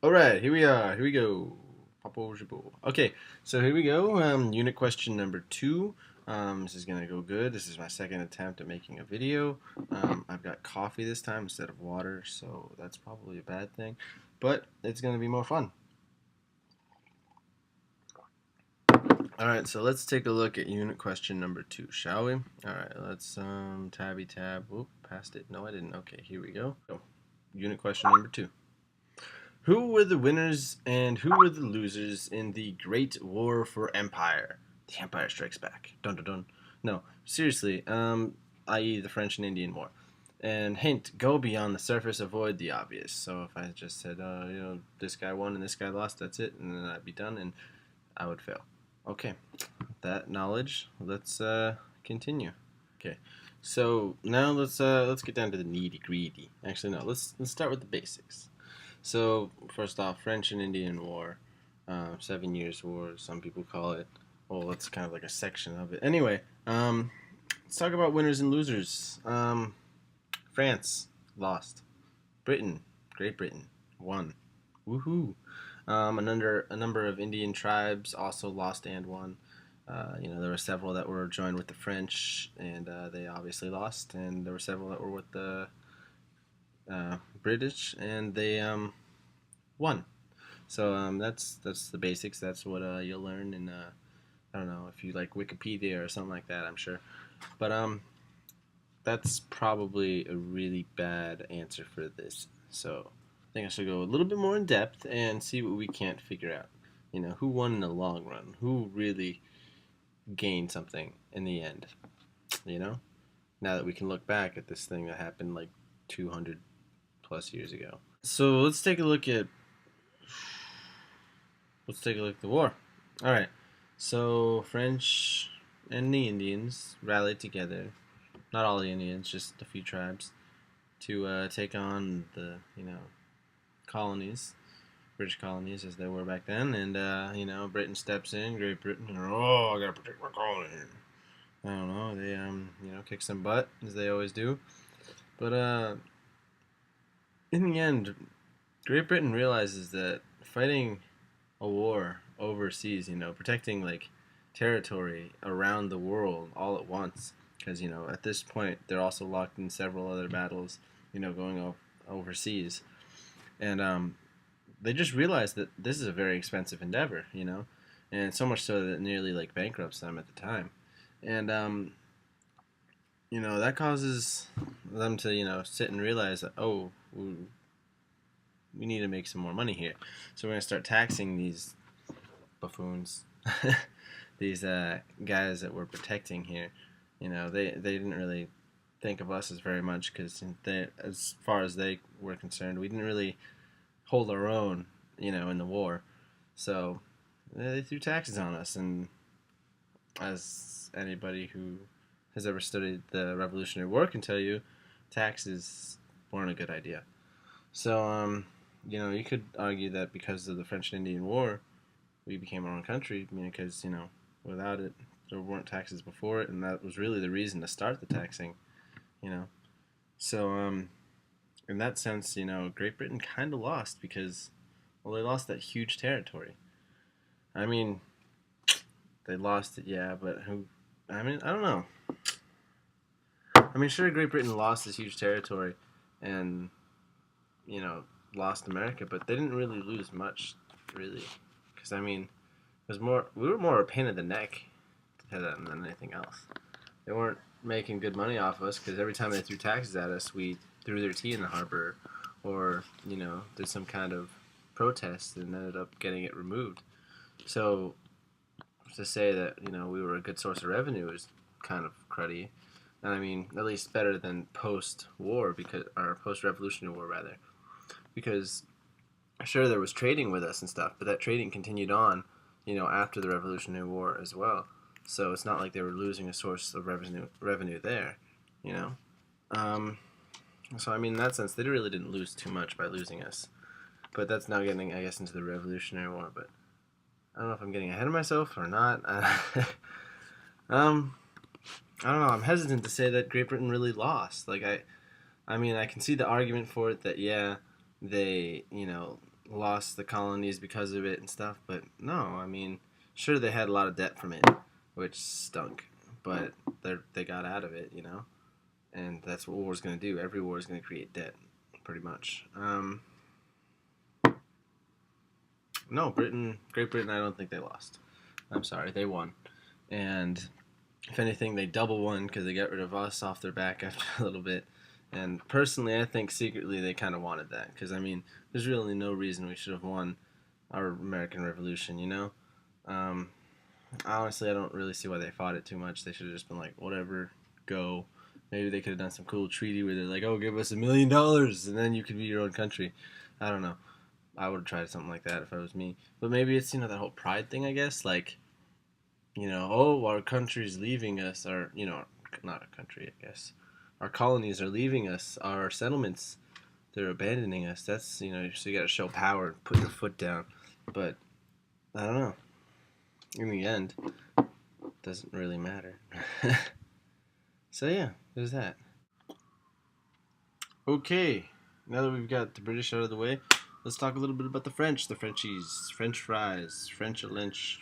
All right, here we are. Here we go. Papo Jibo. Okay, so here we go. Unit question number 2. This is gonna go good. This is my second attempt at making a video. I've got coffee this time instead of water, so that's probably a bad thing, but it's gonna be more fun. All right, so let's take a look at unit question number 2, shall we? All right, let's tabby tab. Whoop, passed it. No, I didn't. Okay, here we go. Unit question number 2. Who were the winners and who were the losers in the Great War for Empire? The Empire Strikes Back. Dun dun dun. No, seriously. I.e. the French and Indian War. And hint: go beyond the surface, avoid the obvious. So if I just said, this guy won and this guy lost, that's it, and then I'd be done, and I would fail. Okay, that knowledge. Let's continue. Okay, so now let's get down to the nitty gritty. Actually, no. Let's start with the basics. So, first off, French and Indian War, 7 Years' War, some people call it. Well, that's kind of like a section of it. Anyway, let's talk about winners and losers. France lost. Great Britain, won. Woohoo! A number of Indian tribes also lost and won. There were several that were joined with the French, and they obviously lost. And there were several that were with the British, and they won. So that's the basics. That's what you'll learn in I don't know if you like Wikipedia or something like that. I'm sure, but that's probably a really bad answer for this. So I think I should go a little bit more in depth and see what we can't figure out. Who won in the long run? Who really gained something in the end? Now that we can look back at this thing that happened like 200 plus years ago. So let's take a look at the war. All right. So French and the Indians rallied together. Not all the Indians, just a few tribes, to take on the colonies, British colonies as they were back then. And Britain steps in. Great Britain. I gotta protect my colony. I don't know. They kick some butt as they always do. But in the end, Great Britain realizes that fighting a war overseas, protecting like territory around the world all at once, because at this point they're also locked in several other battles, going overseas, and they just realized that this is a very expensive endeavor, and so much so that it nearly like bankrupts them at the time, and that causes them to sit and realize that we need to make some more money here. So we're going to start taxing these buffoons, these guys that we're protecting here. They didn't really think of us as very much because, as far as they were concerned, we didn't really hold our own, in the war. So they threw taxes on us. And as anybody who has ever studied the Revolutionary War can tell you, taxes weren't a good idea. So, you could argue that because of the French and Indian War, we became our own country, because, without it, there weren't taxes before it, and that was really the reason to start the taxing, you know. So, in that sense, Great Britain kind of lost because, well, they lost that huge territory. I mean, they lost it, yeah, but I don't know. Sure, Great Britain lost this huge territory and, lost America, but they didn't really lose much, really. Because, we were more a pain in the neck to them than anything else. They weren't making good money off of us because every time they threw taxes at us, we threw their tea in the harbor or, did some kind of protest and ended up getting it removed. So, to say that, we were a good source of revenue is kind of cruddy. And at least better than post-war, or post-revolutionary war, rather. Because, sure, there was trading with us and stuff, but that trading continued on, after the Revolutionary War as well. So it's not like they were losing a source of revenue there, So, in that sense, they really didn't lose too much by losing us. But that's now getting, I guess, into the Revolutionary War, but I don't know if I'm getting ahead of myself or not. I don't know. I'm hesitant to say that Great Britain really lost. I can see the argument for it that, yeah, they, lost the colonies because of it and stuff. But no, I mean, sure they had a lot of debt from it, which stunk, but they got out of it, and that's what war is going to do. Every war is going to create debt, pretty much. No, Great Britain, I don't think they lost. I'm sorry, they won. And if anything, they double won because they got rid of us off their back after a little bit. And personally, I think secretly they kind of wanted that because, I mean, there's really no reason we should have won our American Revolution, Um, honestly, I don't really see why they fought it too much. They should have just been like, whatever, go. Maybe they could have done some cool treaty where they're like, oh, give us $1,000,000 and then you could be your own country. I don't know. I would have tried something like that if I was me. But maybe it's, that whole pride thing, I guess. Like, oh, our country's leaving us. Or, not a country, I guess. Our colonies are leaving us. Our settlements, they're abandoning us. That's, so you got to show power and put your foot down. But, I don't know. In the end, it doesn't really matter. So, yeah, there's that. Okay, now that we've got the British out of the way, let's talk a little bit about the French. The Frenchies, French fries, French lynch,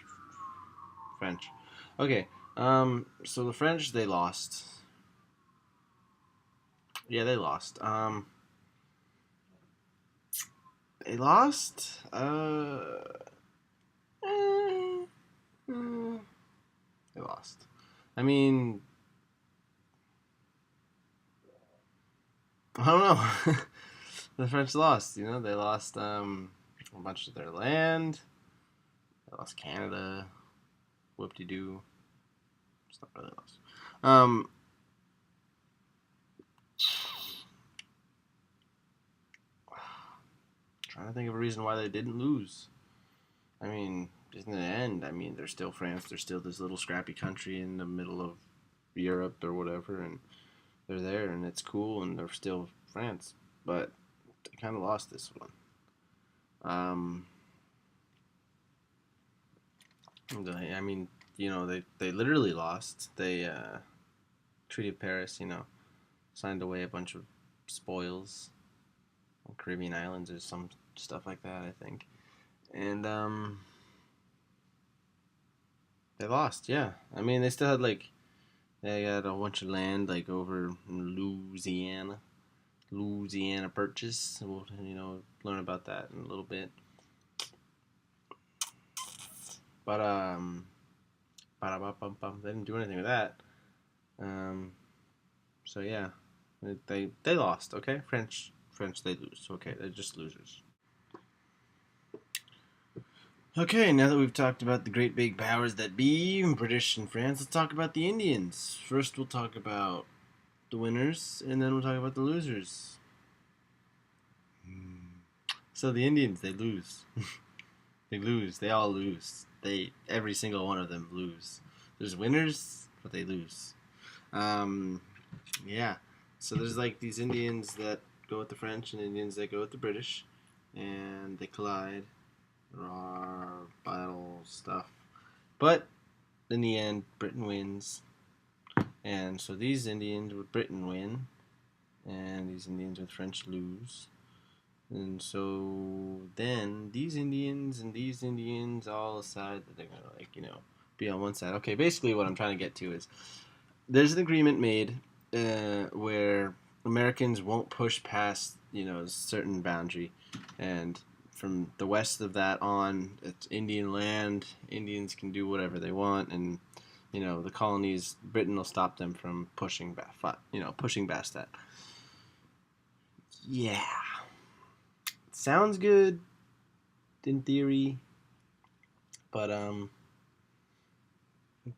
French. Okay, so the French, they lost. Yeah, they lost. They lost. They lost. I mean, I don't know. The French lost. They lost a bunch of their land. They lost Canada. Whoop-de-doo. It's not really lost. Trying to think of a reason why they didn't lose. I mean, in the end, they're still France. They're still this little scrappy country in the middle of Europe or whatever, and they're there, and it's cool, and they're still France. But they kind of lost this one. I mean, they literally lost. They Treaty of Paris, signed away a bunch of spoils, Caribbean islands or some stuff like that, I think, and they lost. Yeah, I mean, they still had they got a bunch of land over in Louisiana Purchase. We'll learn about that in a little bit. But they didn't do anything with that. So yeah, they lost. Okay, French they lose. Okay, they're just losers. Okay, now that we've talked about the great big powers that be, British and France, let's talk about the Indians. First, we'll talk about the winners, and then we'll talk about the losers. So the Indians, they lose. They lose. They all lose. Every single one of them lose. There's winners, but they lose. Yeah. So there's these Indians that go with the French and Indians that go with the British, and they collide. Battle stuff. But in the end, Britain wins. And so these Indians with Britain win, and these Indians with French lose. And so then these Indians and these Indians all decide that they're gonna be on one side. Okay, basically what I'm trying to get to is there's an agreement made where Americans won't push past a certain boundary, and from the west of that on, it's Indian land. Indians can do whatever they want, and the colonies, Britain will stop them from pushing past that. Yeah, sounds good in theory, but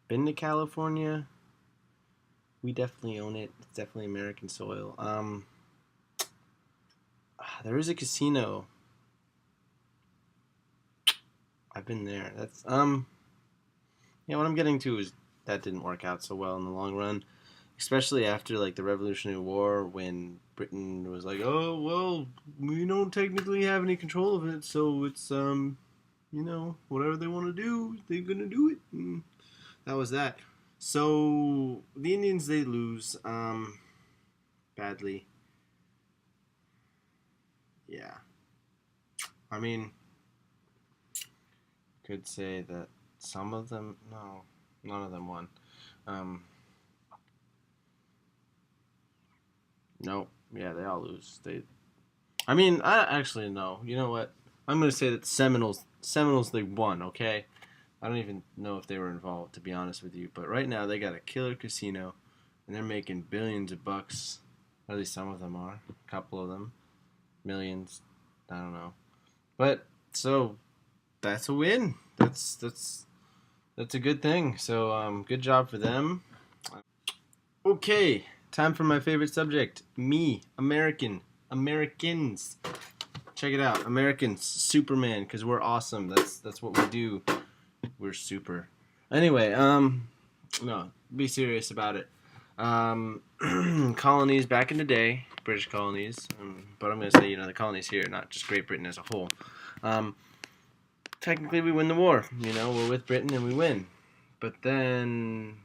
been to California. We definitely own it. It's definitely American soil. There is a casino. I've been there. That's what I'm getting to is that didn't work out so well in the long run, especially after the Revolutionary War when Britain was like, oh well, we don't technically have any control of it, so it's whatever they want to do, they're gonna do it. And that was that. So the Indians, they lose badly. Yeah. I mean, could say that some of them, no, none of them won. Um, nope. Yeah, they all lose. I mean, I actually no. You know what? I'm gonna say that Seminoles they won. Okay. I don't even know if they were involved, to be honest with you. But right now they got a killer casino, and they're making billions of bucks. Or at least some of them are. A couple of them, millions. I don't know. But so that's a win. That's a good thing. So good job for them. Okay, time for my favorite subject. Me, Americans. Check it out, Americans, Superman, because we're awesome. That's what we do. We're super. Anyway, no, be serious about it. Colonies back in the day, British colonies, but I'm gonna say the colonies here, not just Great Britain as a whole. Um, Technically, we win the war. We're with Britain and we win. But then,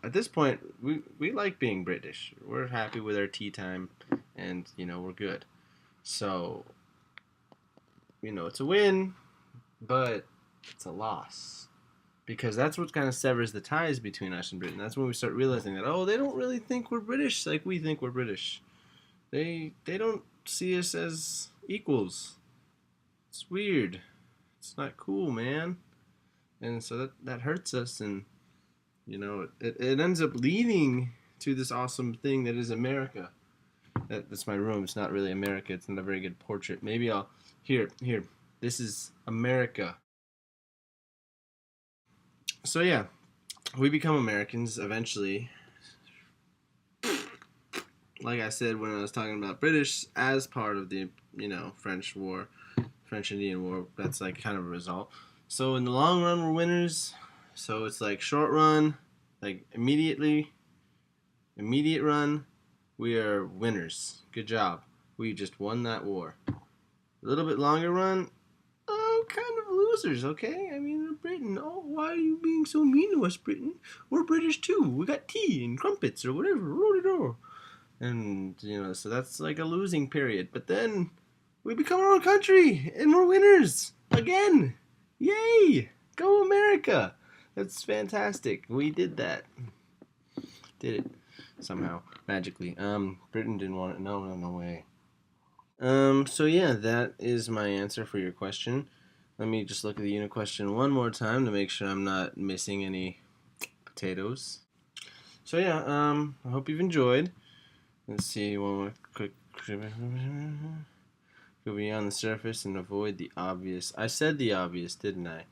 at this point, we like being British. We're happy with our tea time, and we're good. So, it's a win, but it's a loss because that's what kind of severs the ties between us and Britain. That's when we start realizing that they don't really think we're British like we think we're British. They don't see us as equals. It's weird. It's not cool, man. And so that hurts us, and it ends up leading to this awesome thing that is America. That's my room. It's not really America. It's not a very good portrait. Maybe I'll here. This is America. So yeah, we become Americans eventually. Like I said when I was talking about British as part of the French War, French Indian War. That's like kind of a result. So in the long run, we're winners. So it's like short run, like immediate run, we are winners. Good job. We just won that war. A little bit longer run, kind of losers, okay? I mean, we're Britain. Oh, why are you being so mean to us, Britain? We're British too. We got tea and crumpets or whatever. And, so that's like a losing period. But then we become our own country and we're winners again. Yay! Go America! That's fantastic. We did that. Did it somehow magically. Britain didn't want it. No way. So yeah, that is my answer for your question. Let me just look at the unit question one more time to make sure I'm not missing any potatoes. So yeah, I hope you've enjoyed. Let's see one more quick. Go beyond the surface and avoid the obvious. I said the obvious, didn't I?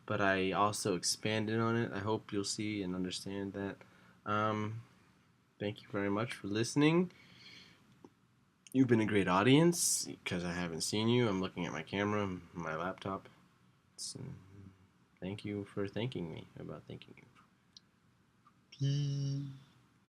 But I also expanded on it. I hope you'll see and understand that. Thank you very much for listening. You've been a great audience because I haven't seen you. I'm looking at my camera, my laptop. Thank you for thanking me about thanking you.